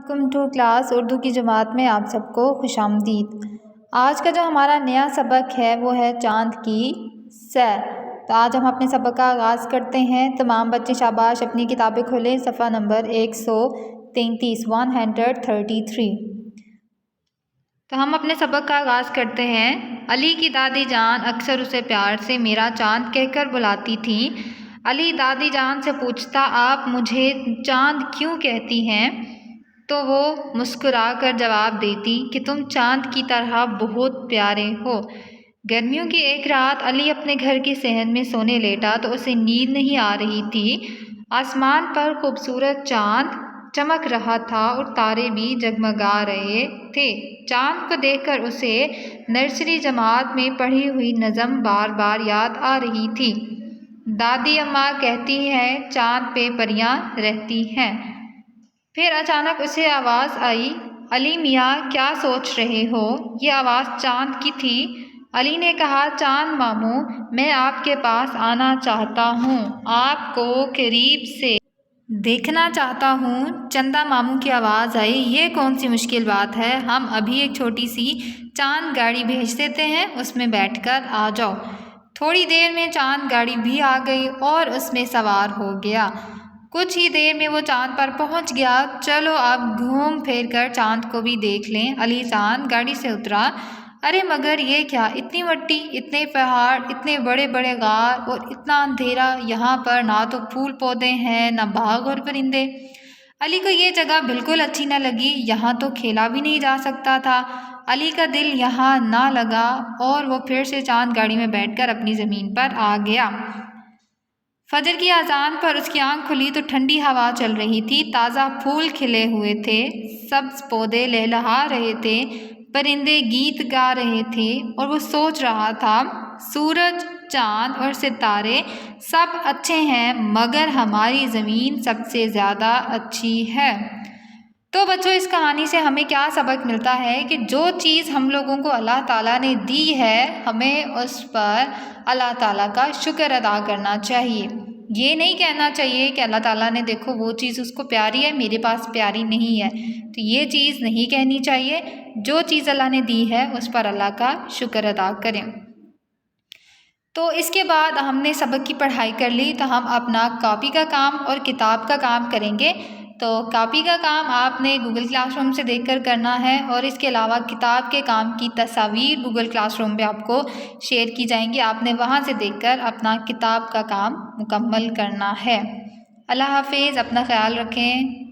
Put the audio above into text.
Welcome to class Urdu کی جماعت میں آپ سب کو خوش آمدید۔ آج کا جو ہمارا نیا سبق ہے وہ ہے چاند کی سیر۔ تو آج ہم اپنے سبق کا آغاز کرتے ہیں۔ تمام بچے شاباش اپنی کتابیں کھولیں، صفحہ نمبر 133 133۔ تو ہم اپنے سبق کا آغاز کرتے ہیں۔ علی کی دادی جان اکثر اسے پیار سے میرا چاند کہہ کر بلاتی تھیں۔ علی دادی جان سے پوچھتا، آپ مجھے چاند کیوں کہتی ہیں؟ تو وہ مسکرا کر جواب دیتی کہ تم چاند کی طرح بہت پیارے ہو۔ گرمیوں کی ایک رات علی اپنے گھر کے صحن میں سونے لیٹا تو اسے نیند نہیں آ رہی تھی۔ آسمان پر خوبصورت چاند چمک رہا تھا اور تارے بھی جگمگا رہے تھے۔ چاند کو دیکھ کر اسے نرسری جماعت میں پڑھی ہوئی نظم بار بار یاد آ رہی تھی۔ دادی اماں کہتی ہیں چاند پہ پریاں رہتی ہیں۔ پھر اچانک اسے آواز آئی، علی میاں کیا سوچ رہے ہو؟ یہ آواز چاند کی تھی۔ علی نے کہا، چاند ماموں میں آپ کے پاس آنا چاہتا ہوں، آپ کو قریب سے دیکھنا چاہتا ہوں۔ چندا ماموں کی آواز آئی، یہ کون سی مشکل بات ہے، ہم ابھی ایک چھوٹی سی چاند گاڑی بھیج دیتے ہیں، اس میں بیٹھ کر آ جاؤ۔ تھوڑی دیر میں چاند گاڑی بھی آ گئی اور اس میں سوار ہو گیا۔ کچھ ہی دیر میں وہ چاند پر پہنچ گیا۔ چلو اب گھوم پھر کر چاند کو بھی دیکھ لیں۔ علی چاند گاڑی سے اترا۔ ارے مگر یہ کیا، اتنی مٹی، اتنے پہاڑ، اتنے بڑے بڑے غار اور اتنا اندھیرا، یہاں پر نہ تو پھول پودے ہیں نہ باغ اور پرندے۔ علی کو یہ جگہ بالکل اچھی نہ لگی، یہاں تو کھیلا بھی نہیں جا سکتا تھا۔ علی کا دل یہاں نہ لگا اور وہ پھر سے چاند گاڑی میں بیٹھ کر اپنی زمین پر آ گیا۔ فجر کی اذان پر اس کی آنکھ کھلی تو ٹھنڈی ہوا چل رہی تھی، تازہ پھول کھلے ہوئے تھے، سبز پودے لہلہا رہے تھے، پرندے گیت گا رہے تھے اور وہ سوچ رہا تھا، سورج، چاند اور ستارے سب اچھے ہیں مگر ہماری زمین سب سے زیادہ اچھی ہے۔ تو بچوں اس کہانی سے ہمیں کیا سبق ملتا ہے کہ جو چیز ہم لوگوں کو اللہ تعالیٰ نے دی ہے ہمیں اس پر اللہ تعالیٰ کا شکر ادا کرنا چاہیے۔ یہ نہیں کہنا چاہیے کہ اللہ تعالیٰ نے دیکھو وہ چیز اس کو پیاری ہے میرے پاس پیاری نہیں ہے، تو یہ چیز نہیں کہنی چاہیے۔ جو چیز اللہ نے دی ہے اس پر اللہ کا شکر ادا کریں۔ تو اس کے بعد ہم نے سبق کی پڑھائی کر لی تو ہم اپنا کاپی کا کام اور کتاب کا کام کریں گے۔ تو کاپی کا کام آپ نے گوگل کلاس روم سے دیکھ کر کرنا ہے اور اس کے علاوہ کتاب کے کام کی تصاویر گوگل کلاس روم پہ آپ کو شیئر کی جائیں گی، آپ نے وہاں سے دیکھ کر اپنا کتاب کا کام مکمل کرنا ہے۔ اللہ حافظ، اپنا خیال رکھیں۔